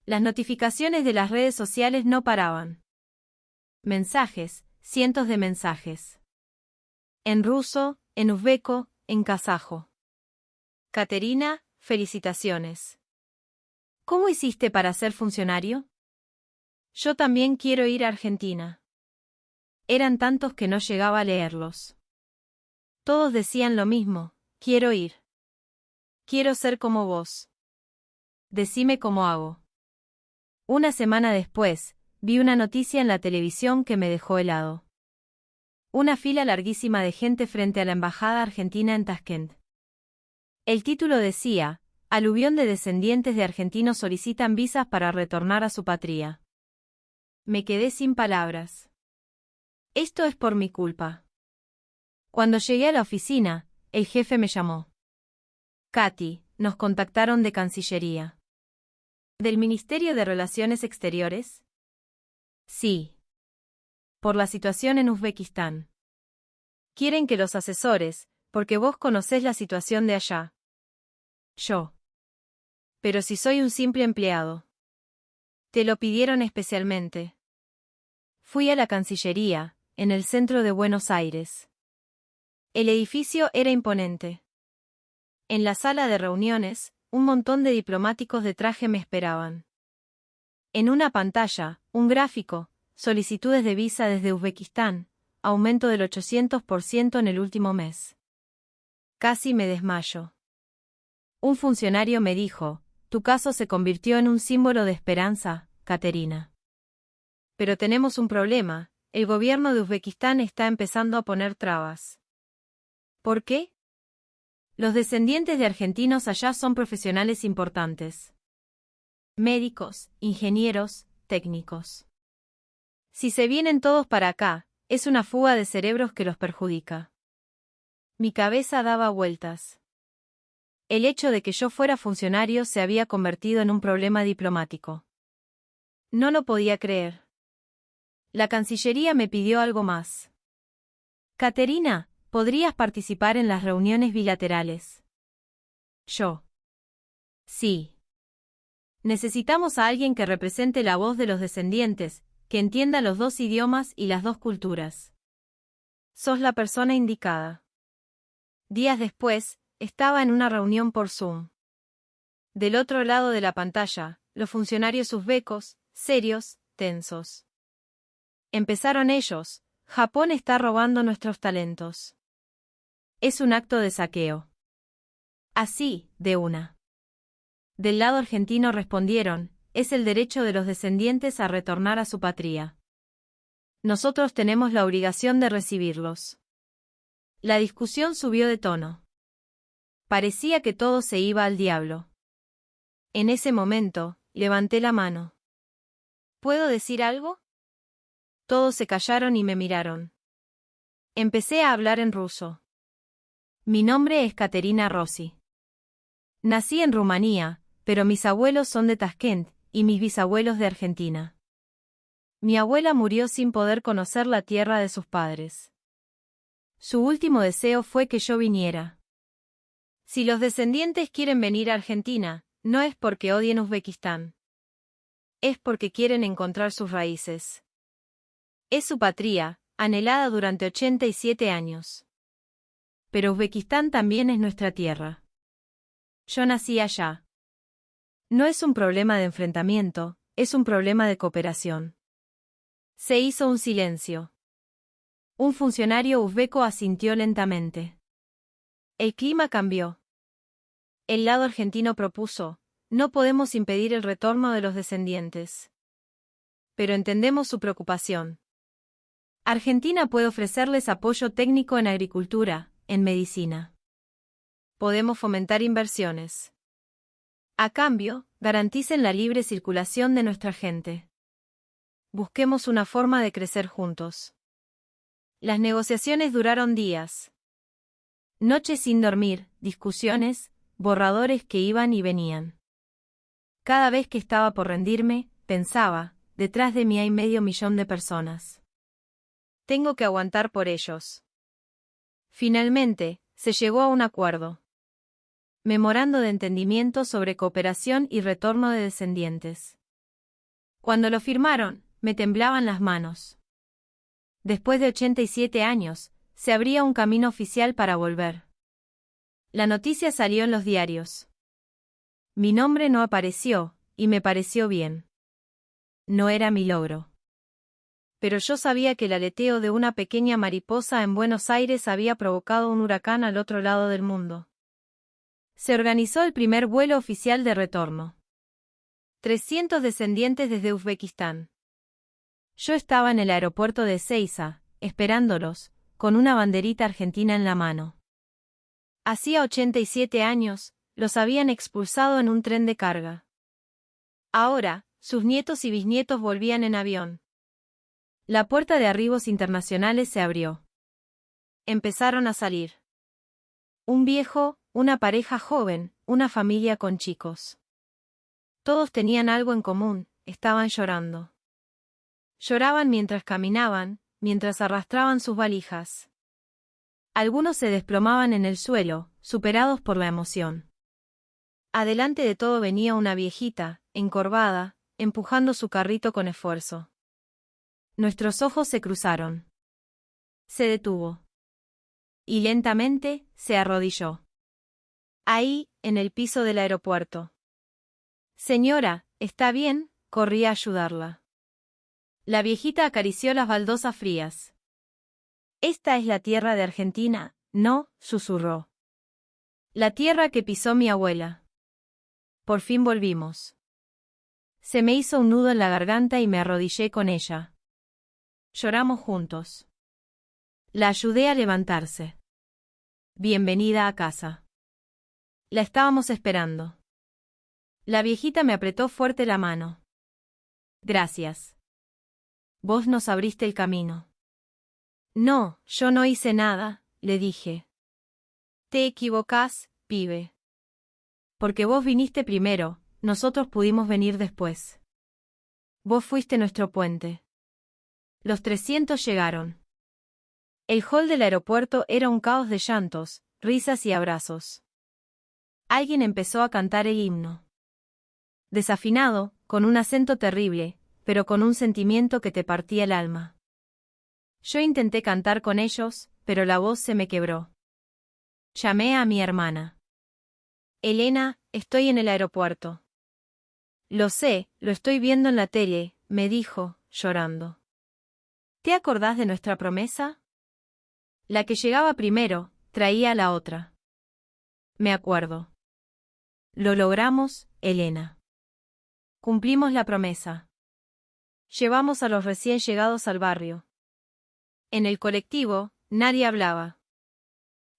Las notificaciones de las redes sociales no paraban. Mensajes, cientos de mensajes. En ruso, en uzbeco, en kazajo. Caterina, felicitaciones. ¿Cómo hiciste para ser funcionario? Yo también quiero ir a Argentina. Eran tantos que no llegaba a leerlos. Todos decían lo mismo, quiero ir. Quiero ser como vos. Decime cómo hago. Una semana después, vi una noticia en la televisión que me dejó helado. Una fila larguísima de gente frente a la embajada argentina en Tashkent. El título decía, aluvión de descendientes de argentinos solicitan visas para retornar a su patria. Me quedé sin palabras. Esto es por mi culpa. Cuando llegué a la oficina, el jefe me llamó. Katy, nos contactaron de Cancillería. ¿Del Ministerio de Relaciones Exteriores? Sí. Por la situación en Uzbekistán. Quieren que los asesores, porque vos conocés la situación de allá. Yo. Pero si soy un simple empleado. Te lo pidieron especialmente. Fui a la Cancillería, en el centro de Buenos Aires. El edificio era imponente. En la sala de reuniones, un montón de diplomáticos de traje me esperaban. En una pantalla, un gráfico, solicitudes de visa desde Uzbekistán, aumento del 800% en el último mes. Casi me desmayo. Un funcionario me dijo, tu caso se convirtió en un símbolo de esperanza, Caterina. Pero tenemos un problema, el gobierno de Uzbekistán está empezando a poner trabas. ¿Por qué? Los descendientes de argentinos allá son profesionales importantes. Médicos, ingenieros, técnicos. Si se vienen todos para acá, es una fuga de cerebros que los perjudica. Mi cabeza daba vueltas. El hecho de que yo fuera funcionario se había convertido en un problema diplomático. No lo podía creer. La Cancillería me pidió algo más. Caterina, ¿podrías participar en las reuniones bilaterales? Yo. Sí. Necesitamos a alguien que represente la voz de los descendientes, que entienda los dos idiomas y las dos culturas. Sos la persona indicada. Días después, estaba en una reunión por Zoom. Del otro lado de la pantalla, los funcionarios uzbecos, serios, tensos. Empezaron ellos, Japón está robando nuestros talentos. Es un acto de saqueo. Así, de una. Del lado argentino respondieron, es el derecho de los descendientes a retornar a su patria. Nosotros tenemos la obligación de recibirlos. La discusión subió de tono. Parecía que todo se iba al diablo. En ese momento, levanté la mano. ¿Puedo decir algo? Todos se callaron y me miraron. Empecé a hablar en ruso. Mi nombre es Katerina Rossi. Nací en Rumanía, pero mis abuelos son de Tashkent, y mis bisabuelos de Argentina. Mi abuela murió sin poder conocer la tierra de sus padres. Su último deseo fue que yo viniera. Si los descendientes quieren venir a Argentina, no es porque odien Uzbekistán. Es porque quieren encontrar sus raíces. Es su patria, anhelada durante 87 años. Pero Uzbekistán también es nuestra tierra. Yo nací allá. No es un problema de enfrentamiento, es un problema de cooperación. Se hizo un silencio. Un funcionario uzbeco asintió lentamente. El clima cambió. El lado argentino propuso: no podemos impedir el retorno de los descendientes. Pero entendemos su preocupación. Argentina puede ofrecerles apoyo técnico en agricultura, en medicina. Podemos fomentar inversiones. A cambio, garanticen la libre circulación de nuestra gente. Busquemos una forma de crecer juntos. Las negociaciones duraron días. Noches sin dormir, discusiones, borradores que iban y venían. Cada vez que estaba por rendirme, pensaba, detrás de mí hay 500.000 de personas. Tengo que aguantar por ellos. Finalmente, se llegó a un acuerdo. Memorando de entendimiento sobre cooperación y retorno de descendientes. Cuando lo firmaron, me temblaban las manos. Después de 87 años, se abría un camino oficial para volver. La noticia salió en los diarios. Mi nombre no apareció, y me pareció bien. No era mi logro. Pero yo sabía que el aleteo de una pequeña mariposa en Buenos Aires había provocado un huracán al otro lado del mundo. Se organizó el primer vuelo oficial de retorno. 300 descendientes desde Uzbekistán. Yo estaba en el aeropuerto de Ezeiza, esperándolos, con una banderita argentina en la mano. Hacía 87 años, los habían expulsado en un tren de carga. Ahora, sus nietos y bisnietos volvían en avión. La puerta de arribos internacionales se abrió. Empezaron a salir. Un viejo, una pareja joven, una familia con chicos. Todos tenían algo en común, estaban llorando. Lloraban mientras caminaban, mientras arrastraban sus valijas. Algunos se desplomaban en el suelo, superados por la emoción. Adelante de todo venía una viejita, encorvada, empujando su carrito con esfuerzo. Nuestros ojos se cruzaron. Se detuvo. Y lentamente, se arrodilló. Ahí, en el piso del aeropuerto. Señora, ¿está bien? Corrí a ayudarla. La viejita acarició las baldosas frías. Esta es la tierra de Argentina, ¿no? Susurró. La tierra que pisó mi abuela. Por fin volvimos. Se me hizo un nudo en la garganta y me arrodillé con ella. Lloramos juntos. La ayudé a levantarse. Bienvenida a casa. La estábamos esperando. La viejita me apretó fuerte la mano. Gracias. Vos nos abriste el camino. No, yo no hice nada, le dije. Te equivocás, pibe. Porque vos viniste primero, nosotros pudimos venir después. Vos fuiste nuestro puente. Los 300 llegaron. El hall del aeropuerto era un caos de llantos, risas y abrazos. Alguien empezó a cantar el himno. Desafinado, con un acento terrible, pero con un sentimiento que te partía el alma. Yo intenté cantar con ellos, pero la voz se me quebró. Llamé a mi hermana. Elena, estoy en el aeropuerto. Lo sé, lo estoy viendo en la tele, me dijo, llorando. ¿Te acordás de nuestra promesa? La que llegaba primero, traía a la otra. Me acuerdo. Lo logramos, Elena. Cumplimos la promesa. Llevamos a los recién llegados al barrio. En el colectivo, nadie hablaba.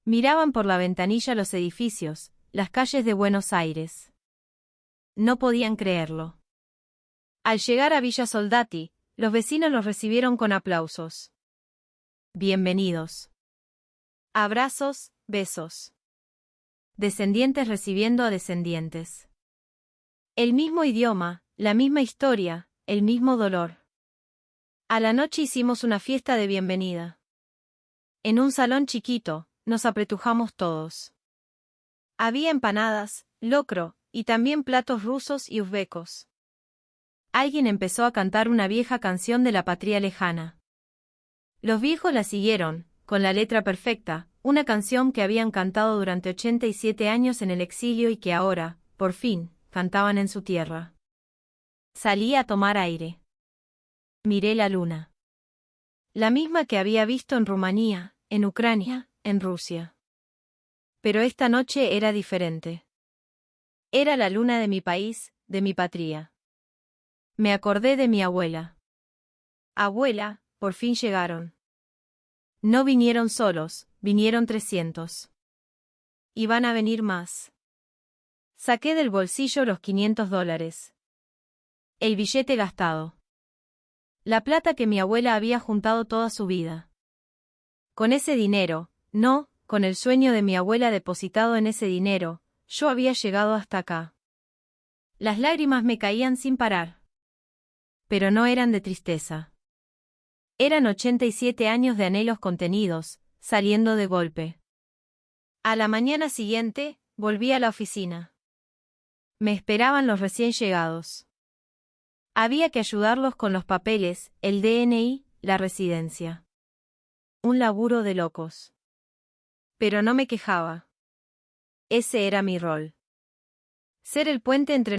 Miraban por la ventanilla los edificios, las calles de Buenos Aires. No podían creerlo. Al llegar a Villa Soldati, los vecinos los recibieron con aplausos. Bienvenidos. Abrazos, besos. Descendientes recibiendo a descendientes. El mismo idioma, la misma historia, el mismo dolor. A la noche hicimos una fiesta de bienvenida. En un salón chiquito, nos apretujamos todos. Había empanadas, locro, y también platos rusos y uzbecos. Alguien empezó a cantar una vieja canción de la patria lejana. Los viejos la siguieron, con la letra perfecta, una canción que habían cantado durante 87 años en el exilio y que ahora, por fin, cantaban en su tierra. Salí a tomar aire. Miré la luna. La misma que había visto en Rumanía, en Ucrania, en Rusia. Pero esta noche era diferente. Era la luna de mi país, de mi patria. Me acordé de mi abuela. Abuela, por fin llegaron. No vinieron solos, vinieron 300. Y van a venir más. Saqué del bolsillo los $500. El billete gastado. La plata que mi abuela había juntado toda su vida. Con ese dinero, no, con el sueño de mi abuela depositado en ese dinero, yo había llegado hasta acá. Las lágrimas me caían sin parar. Pero no eran de tristeza. Eran 87 años de anhelos contenidos, saliendo de golpe. A la mañana siguiente, volví a la oficina. Me esperaban los recién llegados. Había que ayudarlos con los papeles, el DNI, la residencia. Un laburo de locos. Pero no me quejaba. Ese era mi rol. Ser el puente entre